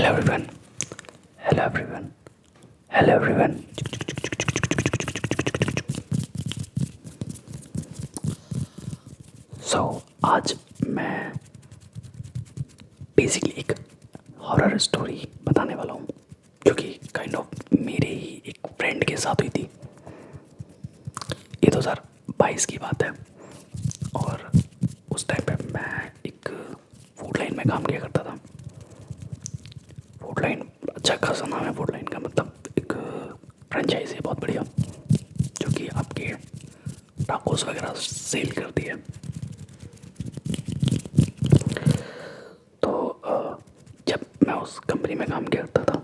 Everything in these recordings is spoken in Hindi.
Hello everyone. Hello everyone. Hello everyone. आज मैं बेसिकली एक हॉरर स्टोरी बताने वाला हूँ जो कि काइंड ऑफ मेरे ही एक फ्रेंड के साथ हुई थी। ये 2022 की बात है और उस टाइम पे मैं एक फूड लाइन में काम किया करता था। फूड लाइन अच्छा खासा नाम है फूड लाइन का, मतलब एक फ्रेंचाइज है बहुत बढ़िया जो कि आपके टाकोस वगैरह सेल करती है। तो जब मैं उस कंपनी में काम किया करता था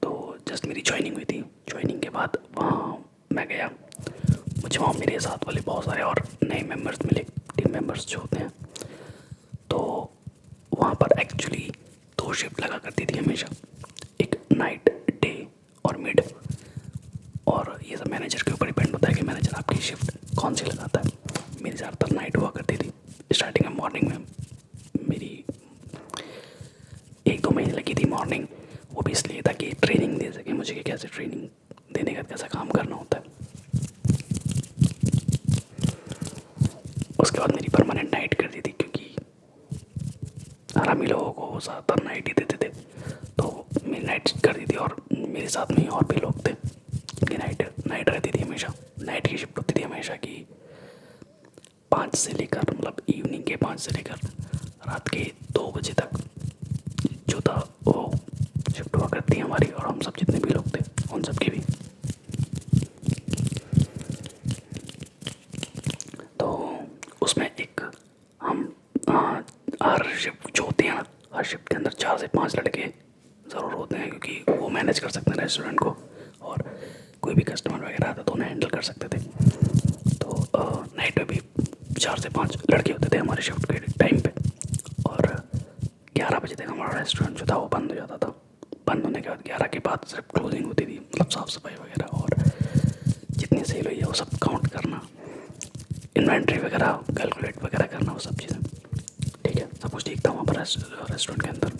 तो जस्ट मेरी ज्वाइनिंग हुई थी। ज्वाइनिंग के बाद वहाँ मैं गया, मुझे वहाँ मेरे साथ वाले बहुत सारे और नए मेंबर्स मिले, टीम मेंबर्स जो होते हैं। तो वहाँ पर एक्चुअली 2 शिफ्ट लगा करती थी हमेशा, एक नाइट, डे और मिड। और ये सब मैनेजर के ऊपर डिपेंड होता है कि मैनेजर आपकी शिफ्ट कौन सी लगाता है। मेरी ज़्यादातर नाइट हुआ करती थी। स्टार्टिंग में मॉर्निंग में मेरी 1-2 महीने लगी थी मॉर्निंग, वो भी इसलिए था कि ट्रेनिंग दे सके मुझे कि कैसे ट्रेनिंग देने का कैसा काम करना होता है। उसके बाद मेरी परमानेंट नाइट कर दी थी क्योंकि आरामी लोगों को वो ज़्यादातर नाइट ही देते थे, तो मेरी नाइट कर दी थी। और मेरे साथ में ही और भी लोग थे जिनकी नाइट रहती थी हमेशा। नाइट की शिफ्ट होती थी हमेशा की 5 से लेकर, मतलब इवनिंग के 5 से लेकर रात के 2 बजे तक जो था वो शिफ्ट हुआ करती है हमारी। और हम सब जितने भी लोग थे उन सब की भी। तो उसमें एक हम हर शिफ्ट जो होती है ना, हर शिफ्ट के अंदर 4 से 5 लड़के ज़रूर होते हैं क्योंकि वो मैनेज कर सकते हैं रेस्टोरेंट को, और कोई भी कस्टमर वगैरह आता तो उन्हें हैंडल कर सकते थे। तो नाइट में भी 4 से 5 लड़के होते थे हमारे शिफ्ट के टाइम पे। और 11 बजे तक हमारा रेस्टोरेंट जो था वो बंद हो जाता था। बंद होने के बाद 11 के बाद सिर्फ क्लोजिंग होती थी, मतलब साफ़ सफाई वगैरह और जितनी सेल हुई है वो सब काउंट करना, इन्वेंट्री वगैरह कैलकुलेट वगैरह करना, वो सब चीज़ें। ठीक है, सब कुछ ठीक था वहाँ पर रेस्टोरेंट के अंदर।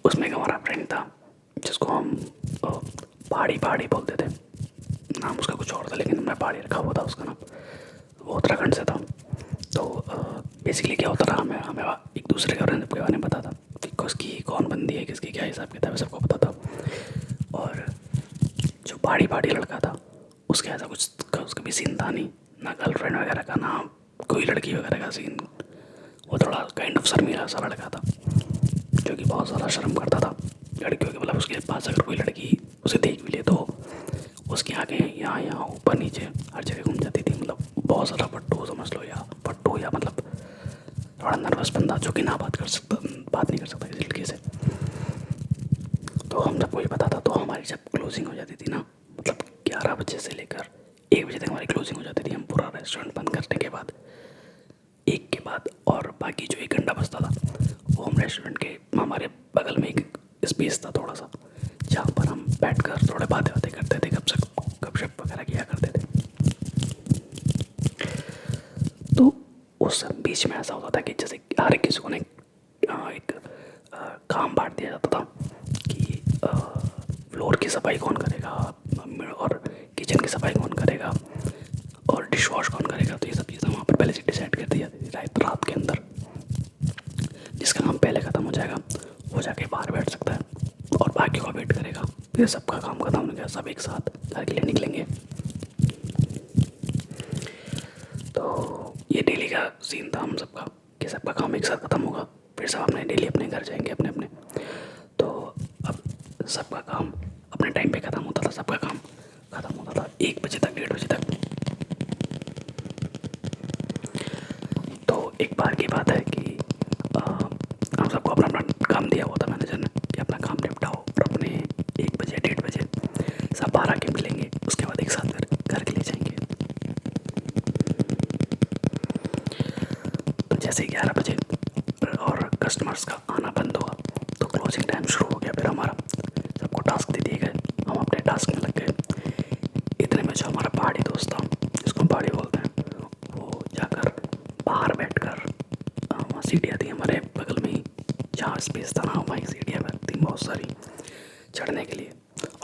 उसमें एक हमारा फ्रेंड था जिसको हम पहाड़ी पहाड़ी बोलते थे। नाम उसका कुछ और था लेकिन हमने पहाड़ी रखा हुआ था उसका नाम। वो उत्तराखंड से था। तो बेसिकली क्या होता था, हमें एक दूसरे के बारे में पता था कि किसकी कौन बंदी है, किसकी क्या हिसाब किताब है, सबको पता था। और जो पहाड़ी पहाड़ी लड़का था उसके ऐसा कुछ उसका भी सीन था नहीं, ना गर्लफ्रेंड वगैरह का, ना कोई लड़की वगैरह का सीन। वो थोड़ा काइंड ऑफ शर्मीला सा लड़का था जो कि बहुत ज़्यादा शर्म करता था लड़कियों के। मतलब उसके पास अगर कोई लड़की उसे देख भी ले तो उसकी आँखें यहाँ यहाँ ऊपर नीचे हर जगह घूम जाती थी। मतलब बहुत ज़्यादा पट्टू समझ लो, या पट्टू, या मतलब थोड़ा नर्वस बंदा जो कि ना बात नहीं कर सकता किसी लड़की से। तो हम सबको ये पता था। तो हमारी जब क्लोजिंग हो जाती थी ना, मतलब 11 बजे से लेकर 1 बजे तक हमारी क्लोजिंग हो जाती थी। हम पूरा रेस्टोरेंट बंद करने के बाद 1 के बाद, और बाकी जो 1 घंटा बचता था वो हम रेस्टोरेंट के हमारे बगल में एक स्पेस था थोड़ा सा, जहाँ पर हम बैठकर थोड़े बातें करते थे, गपशप वगैरह किया करते थे। तो उस बीच में ऐसा होता था कि जैसे हर किसी को एक काम बांट दिया जाता था कि फ्लोर की सफाई कौन करेगा, और किचन की सफाई कौन करेगा, और डिश वॉश कौन करेगा। तो ये सब चीज़ें वहाँ पर पहले से डिसाइड कर दी जाती थी रात के अंदर। जिसका काम पहले ख़त्म हो जाएगा वो जाके बाहर बैठ सकता है और बाकी को वेट करेगा। फिर सबका काम खत्म हो गया, सब एक साथ घर के लिए निकलेंगे। तो ये डेली का सीन था हम सबका कि सबका काम एक साथ ख़त्म होगा, फिर सब अपने डेली अपने घर जाएंगे अपने अपने। तो अब सबका काम अपने टाइम पे ख़त्म होता था, सबका काम ख़त्म होता था 1 बजे तक, 1:30 बजे तक। तो एक बार की बात है कि हम सबको अपना अपना काम दिया हुआ था मैनेजर ने कि अपना काम निपटाओ, और अपने 1 बजे 1:30 बजे सब बाहर आके मिलेंगे, उसके बाद एक साथ फिर घर के लिए जाएंगे। तो जैसे 11 बजे और कस्टमर्स का आना बंद हुआ तो क्लोजिंग टाइम शुरू हो गया। फिर हमारा सबको टास्क दे दिए गए, हम अपने टास्क में लग गए। इतने में जो हमारा पहाड़ी दोस्त था, जिसको हम पहाड़ी बोलते हैं, वो जाकर बाहर बैठकर, वहाँ सीढ़ियाँ थी हमारे बगल में ही, जहाँ स्पेस था ना वहीं सीढ़ियाँ थी बहुत सारी चढ़ने के लिए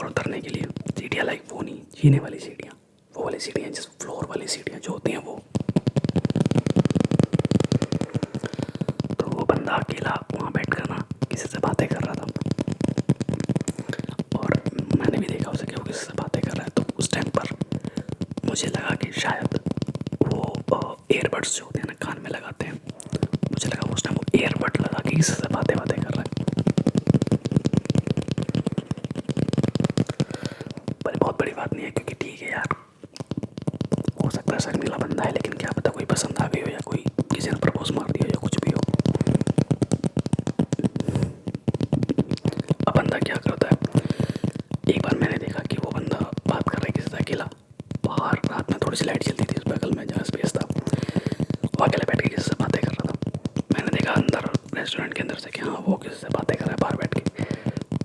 और उतरने के लिए। सीढ़ियाँ लाइक वो नहीं, जीने वाली सीढ़ियाँ, वो वाली सीढ़ियाँ जिस फ्लोर वाली सीढ़ियाँ जो होती हैं वो। तो वो बंदा अकेला वहाँ बैठ कर ना किसी से बातें कर रहा था और मैंने भी देखा उसे कि वो किसी से बातें कर रहा है। तो उस टाइम पर मुझे लगा कि शायद वो एयरबड्स जो होते हैं ना कान में लगाते हैं, मुझे लगा उस टाइम वो एयरबड लगा के किसी से बातें कर रहा है। पर बहुत बड़ी बात नहीं है क्योंकि ठीक है यार, हो सकता है शर्मीला बंदा है, लेकिन क्या पता कोई पसंद आ गई हो या कोई किसी ने प्रपोज मार दिया या कुछ भी हो। अब बंदा क्या करता है, एक बार मैंने देखा कि वो बंदा बात कर रहा है किसी से अकेला, बाहर रात में थोड़ी सी लाइट जलती थी उस बगल में जहाँ स्पेस था, वो अकेला बैठ के किसी से बातें कर रहा था। मैंने देखा अंदर रेस्टोरेंट के अंदर से कि हाँ वो किसी से बातें कर रहा है बाहर बैठ के,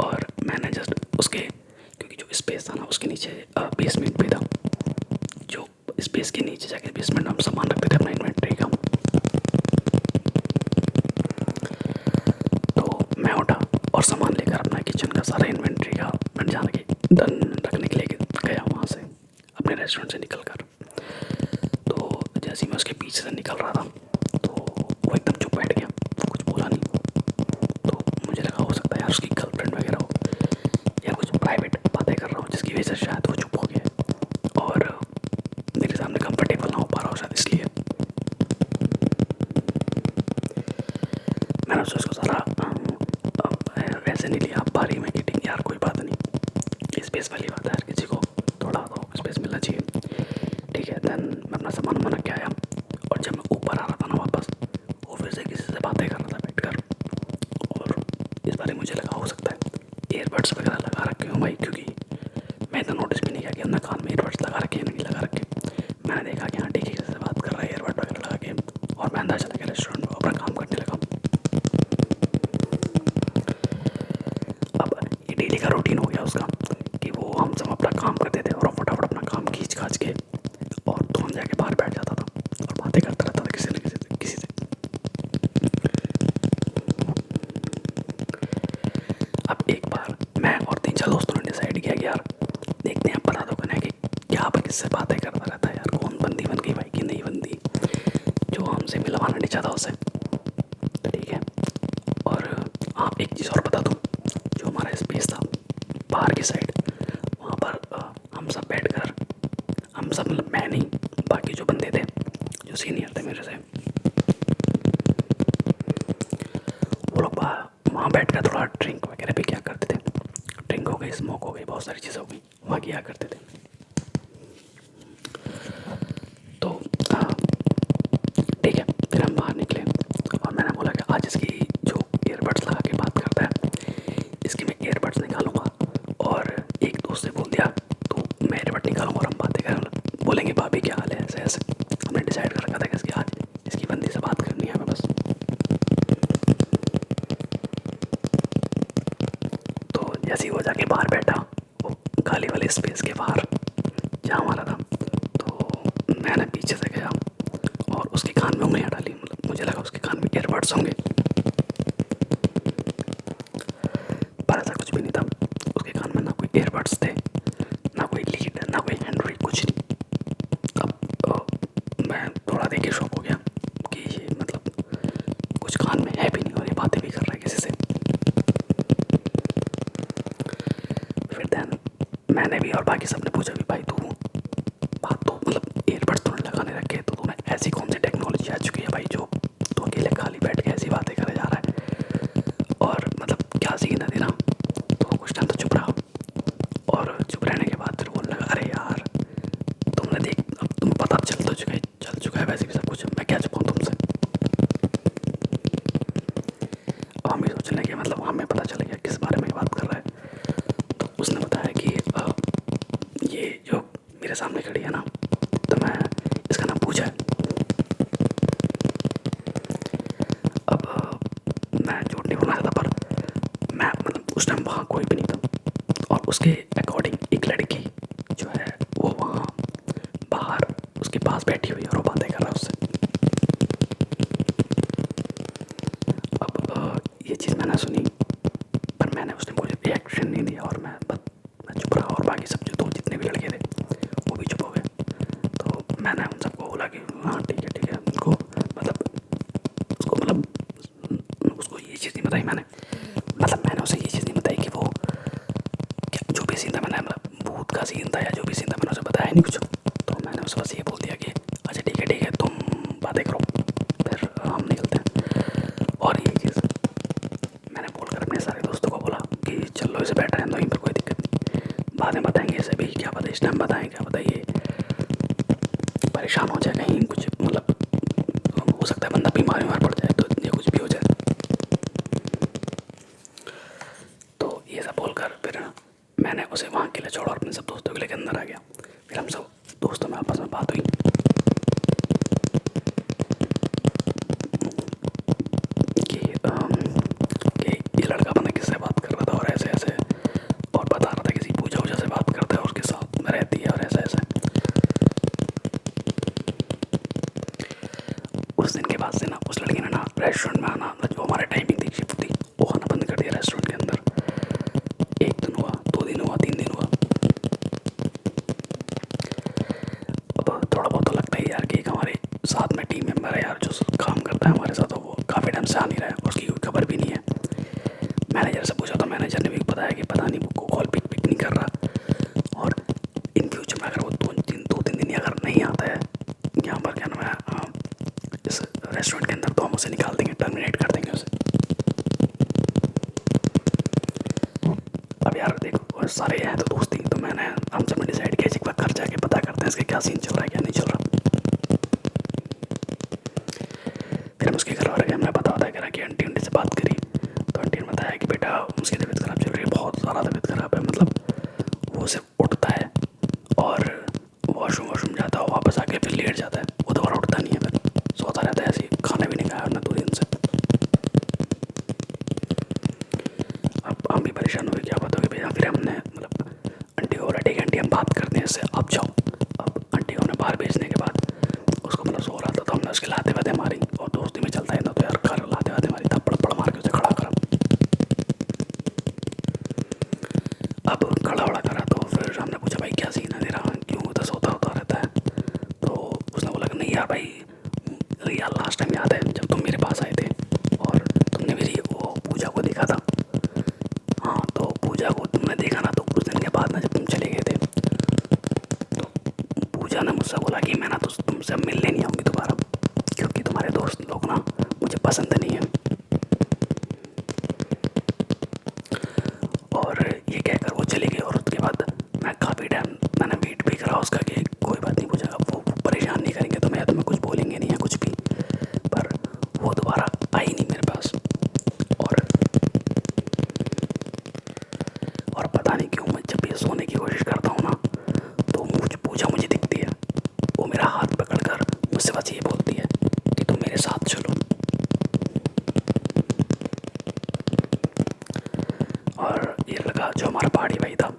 और मैंने जस्ट उसके, क्योंकि जो स्पेस था ना उसके नीचे बेसमेंट भी था, जो स्पेस के नीचे जाके बेसमेंट हम सामान रखते थे अपना इन्वेंट्री का। तो मैं उठा और सामान लेकर अपना किचन का सारा इन्वेंट्री का मैंने जाने के डन रखने के लिए गया वहाँ से अपने रेस्टोरेंट से निकल कर। तो जैसे ही मैं उसके पीछे से निकल रहा था तो वो एकदम चुप बैठ गया, वो कुछ बोला नहीं। तो मुझे लगा हो सकता है यार उसकी गर्लफ्रेंड वगैरह हो या कुछ प्राइवेट बातें कर रहा हूँ जिसकी वजह से शायद वो चुप हो गया और मेरे सामने कंफर्टेबल ना हो पा रहा हो शायद इसलिए। मैंने उसको सारा वैसे नहीं लिया बारी में कि ठीक यार कोई बात नहीं, स्पेस वाली बात है, हर किसी को थोड़ा तो स्पेस मिलना चाहिए, ठीक है। देन मैं अपना सामान बना के आया और जब मैं ऊपर आ रहा था ना वापस, वो फिर से किसी से बातें कर रहा था बैठकर। और इस बारे मुझे लगा हो सकता है एयरबड्स वगैरह लगा रखे हूँ भाई, क्योंकि मैं इतना नोटिस भी नहीं किया कि अपना कान में एयरबड्स लगा रखे हैं नहीं लगा रखे। मैंने देखा कि हाँ ठीक है किसी से बात कर रहा है एयरबड वगैरह लगा के, और मैं अंदर चला गया रेस्टोरेंट में अपना काम करने लगा। अब ये डेली का रूटीन हो गया उसका कि वो हम सब अपना काम करते थे और फटाफट अपना काम खींच खाच के और तुरंत जाके बाहर बैठ जाता था और बातें करता रहता था किसी न किसी से। अब एक बार मैं और 3-4 दोस्तों ने डिसाइड किया कि यार देखते हैं, पता तो करना कि क्या पर किससे बातें करता रहता है यार, कौन बंदी बन गई भाई कि नहीं बंदी, जो हमसे मिलवाना नहीं चाहता उसे। तो ठीक है। और हाँ एक चीज़ और बता दूँ, जो हमारा स्पेस था बाहर की साइड, वहाँ पर हम सब बैठकर, हम सब मतलब मैं नहीं, बाकी जो बंदे थे जो सीनियर थे मेरे से, वो लोग वहाँ बैठ कर थोड़ा ड्रिंक वगैरह भी क्या करते थे, ड्रिंक हो गई, स्मोक हो गई, बहुत सारी चीज़ें हो गई, वहाँ किया करते थे। तो ठीक है, फिर हम बाहर निकले और मैंने बोला कि आज इसकी जो एयरबड्स लगा के बात करता है इसके मैं एयरबड्स निकालूंगा, और एक दोस्त से बोल दिया तो मैं एयरबड निकालूंगा और हम बातें करें, बोलेंगे भाभी क्या हाल है, ऐसे ऐसे। हमने डिसाइड कर रखा था कि इसकी आज इसकी बंदी से बात करनी है हमें बस। तो जैसे ही वो जाके बाहर बैठा, वो खाली वाले स्पेस के बाहर जहाँ हमारा था, तो मैंने पीछे से गया और उसके कान में उंगलियाँ डाली, मतलब मुझे लगा उसके कान में एयरबड्स होंगे, पर ऐसा कुछ भी नहीं था। उसके कान में ना कोई एयरबड्स थे, ना कोई लीड, ना कोई हैंड फ्री, कुछ नहीं। अब मैं थोड़ा देख के शॉक हो गया कि ये मतलब कुछ कान में है भी नहीं और ये बातें भी कर रहा है किसी से। फिर देन मैंने भी और बाकी सबने पूछा भी भाई तू बात तो मतलब एयरबड्स तूने लगाने रखे, तो तुम्हें ऐसी कौन सी टेक्नोलॉजी आ चुकी है भाई जो तो अकेले खाली बैठ के ऐसी बातें करे जा रहा है, और मतलब क्या सीन है तेरा। तो कुछ टाइम तो चुप रहा, और चुप रहने के बाद फिर बोलने लगा अरे यार तुमने देख, अब तुम्हें पता चल चुका है वैसे भी सब कुछ, मैं क्या छुपाऊँ तुमसे। अब हम ये सोचने लगे, मतलब हमें पता चल गया किस बारे में बात कर रहा है। तो उसने बताया कि ये जो मेरे सामने खड़ी है ना, तो मैं इसका नाम पूछा है। अब मैं झूठ नहीं बोलना चाहता, पर मैं मतलब उस टाइम वहाँ कोई भी नहीं था, और उसके अकॉर्डिंग एक लड़की जो है वो वहाँ बाहर उसके पास बैठी हुई है और वो बातें कर रहा है उससे। अब ये चीज़ मैंने बताई मैंने, मतलब मैंने उसे ये चीज़ नहीं बताई कि वो क्या जो भी सीन था, मैंने मतलब भूत का सीन था या जो भी सीन था, मैंने उसे बताया नहीं कुछ। तो मैंने उसे बस ये बोल दिया कि अच्छा ठीक है तुम बातें करो, फिर हम निकलते हैं। और ये चीज़ मैंने बोलकर अपने सारे दोस्तों को बोला कि चलो इसे बैठा रहने दो, यहीं पर कोई दिक्कत नहीं, बाद में बताएंगे इसे भी, क्या पता इस टाइम बताएं, क्या पता ये परेशान हो जाए, कहीं कुछ मतलब हो सकता है बंदा बीमार पड़ जाए, तो ये कुछ भी हो जाए। तो ये सब बोलकर फिर मैंने उसे वहाँ के लिए छोड़ा और अपने सब दोस्तों के लेकर अंदर आ गया। फिर हम सब दोस्तों में आपस में बात हुई कि ये लड़का बंदा किससे बात कर रहा था और ऐसे ऐसे, और बता रहा था किसी पूजा वूजा से बात करता है और उसके साथ में रहती है और ऐसा ऐसा। उस दिन के बाद से ना उस लड़की ने ना रेस्टोरेंट में आना, जो हमारे टाइमिंग थी शिफ्ट थी, वो आना बंद कर दिया रेस्टोरेंट के अंदर। 1 दिन हुआ, 2 दिन हुआ, 3 दिन हुआ। अब थोड़ा बहुत तो लगता है यार कि एक हमारे साथ में टीम मेंबर है यार, जो काम करता है हमारे साथ, वो काफ़ी टाइम से आ नहीं रहा है और उसकी कोई खबर भी नहीं है। मैनेजर से पूछा तो मैनेजर ने भी बताया कि पता नहीं वो कॉल पिक नहीं कर रहा, और इन फ्यूचर में अगर वो 2-3 दिन अगर नहीं आता है यहाँ पर, क्या नाम है, इस रेस्टोरेंट के अंदर, तो हम उसे निकाल देंगे, टर्मिनेट कर देंगे उसे। अब यार देखो सारे हैं तो दोस्त ही, तो हम सब ने डिसाइड किया एक बार घर जाके पता करते हैं इसके क्या सीन चल रहा है क्या नहीं चल रहा। फिर हम उसके घर वाले गए, हमने पता करा कि आंटी से बात करी, तो आंटी ने बताया कि बेटा उसकी तबीयत ख़राब चल रही है, बहुत ज़्यादा तबीयत ख़राब है, मतलब वो सिर्फ उठता है और वॉशरूम जाता है, वापस आके फिर लेट जाता है, वो दोबारा उठता नहीं है, फिर सोता रहता है ऐसे ही, खाना भी नहीं खाया हमने 2 दिन से। अब हम भी परेशान हुए, क्या बात होगी भैया। फिर हमने मतलब आंटी को बोला ठीक है आंटी हम बात करते हैं इससे, आप जाओ। अब आंटी को ने बाहर भेजने के बाद उसको मतलब सो रहा था, तो हमने उसके लाते वाते मारी, और दोस्ती में चलता है ना, तो यार घर लाते वाते मारी, थप्पड़ मार के उसे खड़ा करा। अब खड़ा वड़ा करा तो फिर हमने पूछा भाई क्या सीन है तेरा, क्यों उधर सोता होता रहता है। तो उसने बोला कि नहीं यार भाई यार लास्ट टाइम याद है जब तुम मेरे पास आए थे और तुमने मेरी वो पूजा को देखा था। हाँ तो पूजा को तुमने देखा ना, तो कुछ दिन के बाद ना जब तुम चले गए थे, तो पूजा ने मुझसे बोला कि मैं ना तो तुमसे मिलने नहीं आऊँगी दोबारा, क्योंकि तुम्हारे दोस्त लोग ना मुझे पसंद नहीं है। और ये कहकर वो चली गई, और उसके बाद मैं काफ़ी टाइम मैंने वेट भी करा उसका कि कोई बात नहीं पूछा, वो परेशान नहीं करेंगे तुम्हें या तुम्हें कुछ बोलेंगे नहीं या कुछ भी, पर वो दोबारा आई नहीं मेरे पास। और पता नहीं क्यों मैं जब भी सोने की कोशिश करता हूँ ना, तो पूजा मुझे दिखती है, वो मेरा हाथ पकड़कर मुझसे बस ये बोलती है कि तुम मेरे साथ चलो। और ये लगा जो हमारा पहाड़ी भाई था,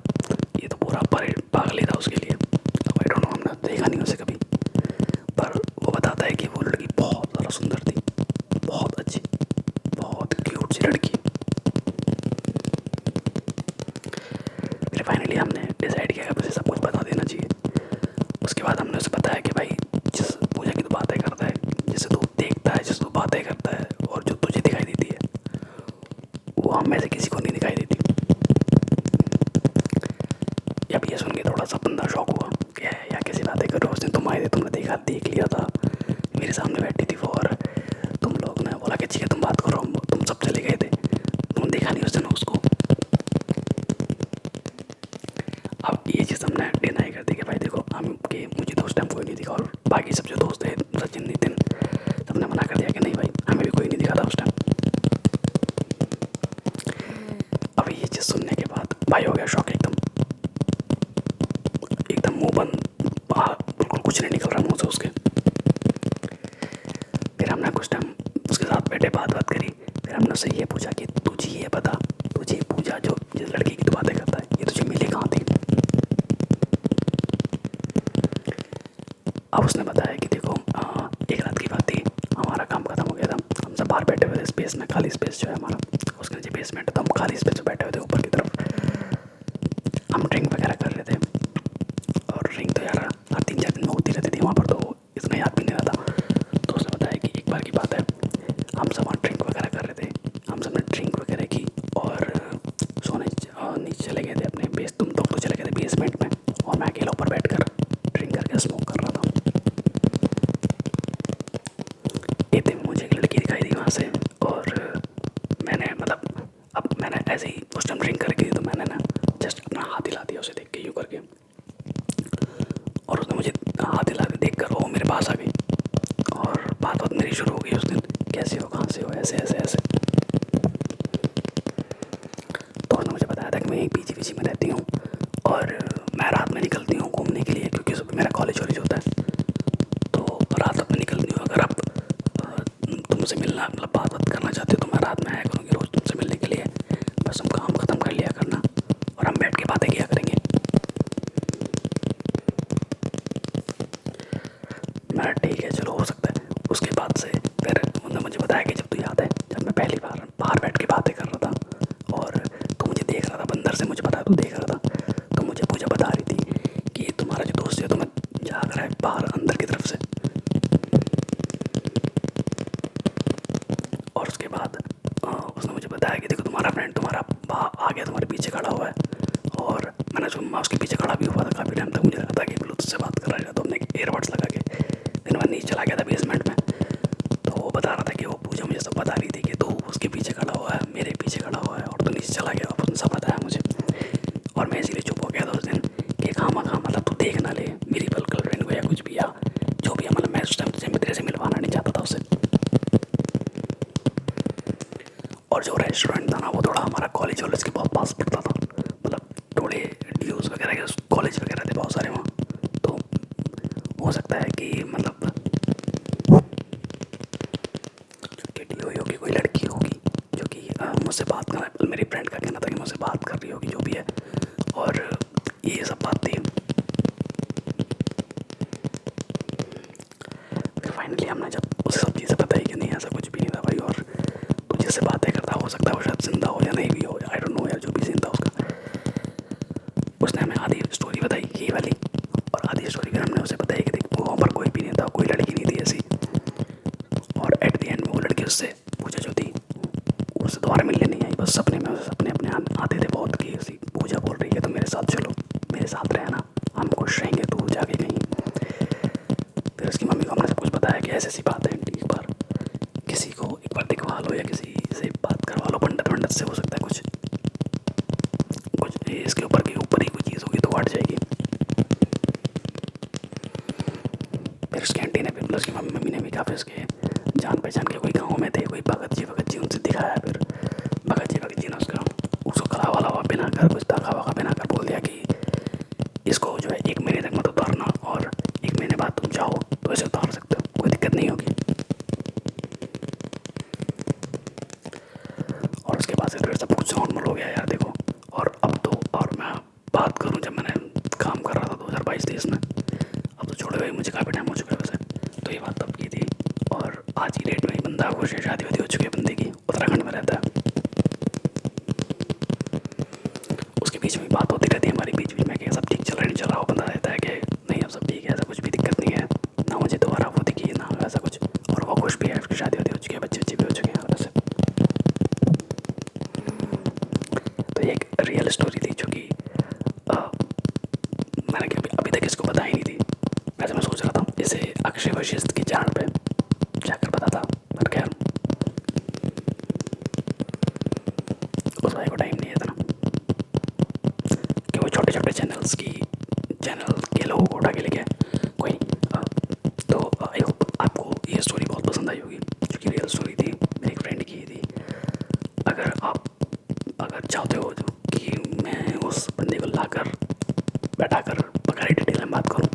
ये तो पूरा पागल ही था उसके लिए। अब आई डोंट नो, हमने देखा नहीं उसे कभी, पर वो बताता है कि वो लड़की बहुत ज़्यादा सुंदर थी, बहुत अच्छी, बहुत क्यूट सी लड़की। फिर फाइनली हमने डिसाइड किया कि उसे सब कुछ बता देना चाहिए। उसके बाद हमने उसे बताया कि भाई जिस पूजा की तो बातें करता है, जिसे तू देखता है, जिसे तू बातें करता है और जो तुझे दिखाई देती है, वो हम में से किसी को नहीं दिखाई देती। अब ये सुन के थोड़ा सा बंदा शौक हुआ कि या कैसी बातें कर रहे हो, उस दिन तुम आए थे, तुमने देख लिया था, मेरे सामने बैठी थी वो, और तुम लोग ने बोला कि ठीक है तुम बात करो, तुम सब चले गए थे, तुम देखा नहीं उस दिन उसको। अब ये चीज़ हमने डिनाई कर दी कि भाई देखो मुझे तो उस टाइम कोई नहीं दिखा, और बाकी सब जो दोस्त थे सचिन नितिन, सबने मना कर दिया कि नहीं भाई हमें भी कोई नहीं दिखा था उस टाइम। अब ये चीज़ सुनने के बाद भाई हो गया शौक, एकदम मुंह बंद, बिल्कुल कुछ नहीं निकल रहा मुँह से उसके। फिर हमने कुछ टाइम उसके साथ बैठे बात करी, फिर हमने उससे ये पूछा कि तुझे ये बता, तुझे पूजा जो जिस लड़की की तो बातें करता है, ये तुझे मिली कहाँ थी। अब उसने बताया कि देखो एक रात की बात थी, हमारा काम खत्म हो गया था, हम सब बाहर बैठे हुए थे स्पेस में, खाली स्पेस जो है हमारा, उसके नीचे बेसमेंट है, तो हम खाली स्पेस में बैठे हुए थे ऊपर की तरफ, हम ड्रिंक वगैरह कर रहे थे। और ड्रिंक तो यार हर 3-4 दिन में होती रहती थी वहाँ पर, तो इतना याद भी नहीं रहा था। तो उसने बताया कि एक बार की बात है, हम सब वहाँ ड्रिंक वगैरह कर रहे थे, हम सब ने ड्रिंक ऐसे ऐसे ऐसे। तो उसने मुझे बताया था कि मैं यहीं पीजी पीजी में रहती हूँ और मैं रात में निकलती हूँ घूमने के लिए, क्योंकि सुबह मेरा कॉलेज वॉलेज होता है। तो रात में निकलती हूँ, अगर आप तुमसे मिलना मतलब बात बात करना चाहते हो तो मैं रात में आया करूँगी रोज़ तुमसे मिलने के लिए। बस तुम काम ख़त्म कर लिया करना और हम बैठ के बातें किया करेंगे। मैं ठीक है चलो, हो सकता है। उसके बाद से फिर उन्होंने मुझे बताया कि जब तू याद है जब मैं पहली बार बाहर बैठ के बातें कर रहा था और तू मुझे देख रहा था बंदर से, मुझे पता है तू देख रहा था, तो मुझे पूजा बता रही थी कि तुम्हारा जो दोस्त है तुम्हें झाँक रहा है बाहर अंदर की तरफ से। और उसके बाद उसने मुझे बताया कि देखो तुम्हारा फ्रेंड तुम्हारा आ गया, तुम्हारे पीछे खड़ा हुआ है। और मैंने जो मैं उसके पीछे खड़ा भी हुआ था काफ़ी टाइम तक, मुझे लगा था कि ब्लूटूथ से बात कर रहा है, तो हमने एयरबड्स लगा के फिर मैं नीचे चला गया था बेसमेंट में। तो वो बता रहा था कि वो पूजा मुझे सब बता रही थी कि तू उसके पीछे खड़ा हुआ है, मेरे पीछे खड़ा हुआ है और तू नीचे चला गया, उसने सब बताया मुझे। और मैं इसीलिए चुप हो गया था उस दिन कि खामा खा मतलब तू देख ना ले मेरी गर्लफ्रेंड को या कुछ भी, या जो भी है, मतलब मैं उस टाइम तुझे तेरे से मिलवाना नहीं चाहता था उससे। और जो रेस्टोरेंट था ना वो थोड़ा हमारा कॉलेज वॉलेज के बहुत पास पड़ता था, मतलब थोड़े ड्यूज़ वगैरह के कॉलेज वगैरह थे बहुत सारे वहाँ। तो हो सकता है कि मतलब कि डी होगी कोई लड़की होगी जो कि मुझसे बात करना, मेरी फ्रेंड का कहना था कि मुझसे बात कर रही होगी जो भी है। और ये सब बात थी। फिर फाइनली हमने जब उसे सब चीज़ें बताई कि नहीं ऐसा कुछ भी नहीं था भाई, और तू जिससे बातें करता हो सकता है वो शायद जिंदा हो या नहीं भी हो, आई डोंट नो यार, जो भी सीन था उसका। उसने हमें आधी स्टोरी बताई ये वाली, और आधी स्टोरी फिर हमने उसे बताई कि देख वहाँ पर कोई भी नहीं था, कोई लड़की नहीं थी ऐसी। और एट द एंड वो लड़की उससे पूजा जो थी उससे दोबारा मिलने नहीं आई, बस सपने में उसे सपने अपने आते थे बहुत कि ऐसी पूजा बोल रही है तो मेरे साथ चलो, मेरे साथ रहना, हम खुश रहेंगे तू जाके कहीं। फिर उसकी मम्मी को हमने सब कुछ बताया कि ऐसी ऐसी बात है, एक बार किसी को एक बार दिखवा लो या किसी से बात करवा लो, पंडित वंडित से, हो सकता है कुछ कुछ इसके ऊपर के ऊपर ही कोई चीज़ होगी तो हट जाएगी। फिर उसकी आंटी ने भी प्लस की मम्मी ने भी काफ़ी उसके जान पहचान के कोई गाँव में थे, कोई भगत जी उनसे दिखाया। फिर भगत जी ने उसको कला वाला हुआ बिना कर कुछ धागा वागा बिना कर बोल दिया कि इसको जो है 1 महीने तक मत उतारना और 1 महीने बाद तुम चाहो तो इसे उतार सकते हो, कोई दिक्कत नहीं होगी। और उसके बाद से फिर सब कुछ नॉर्मल हो गया यार देखो। और अब तो, और मैं बात करूँ जब मैंने काम कर रहा था 2022-23 में, अब तो छोड़े हुए मुझे काफ़ी टाइम हो चुका है वैसे, तो ये बात तब की थी। और आज की डेट में ही बंदा खुश है, शादी वादी हो चुकी है बंदे की, उत्तराखंड में रहता है। उसके बीच में बात होती रहती है हमारी बीच बीच में कि सब ठीक चल रहा है नहीं चल रहा, वो बंदा रहता है कि नहीं अब सब ठीक है, ऐसा कुछ भी दिक्कत नहीं है, ना मुझे दोबारा वो दिखी ना ऐसा कुछ। और वो खुश भी है, उसकी शादी वादी हो चुकी है, बच्चे बच्चे भी हो चुके हैं वैसे। तो ये एक रियल स्टोरी थी जो कि मैंने अभी तक इसको बताई नहीं थी। वैसे मैं सोच रहा था इसे अक्षय वशिष्ठ की जान पे जाकर पता था, पर खैर उस भाई को टाइम नहीं है इतना कि वो छोटे छोटे चैनल के लोगों को उठा के लेके कोई। तो आई होप आपको ये स्टोरी बहुत पसंद आई होगी, जो कि रियल स्टोरी थी, मेरी एक फ्रेंड की थी। अगर चाहते हो कि मैं उस बंदे को लाकर बैठाकर बकाई डिटेल में बात करूँ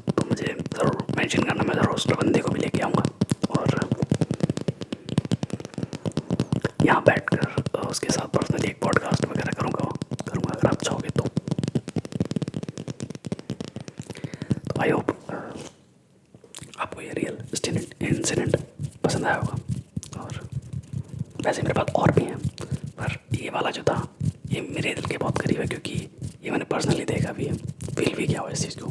तो मुझे ज़रूर मेंशन करना, मैं ज़रूर उस बंदे को भी लेके आऊँगा और यहाँ बैठकर उसके साथ पर्सनली एक पॉडकास्ट वगैरह करूँगा अगर आप चाहोगे तो। आई होप आपको ये रियल इंसिडेंट पसंद आया होगा। और वैसे मेरे पास और भी हैं, पर ये वाला जो था ये मेरे दिल के बहुत करीब है, क्योंकि ये मैंने पर्सनली देखा भी है, फील भी किया हुआ इस चीज़ को।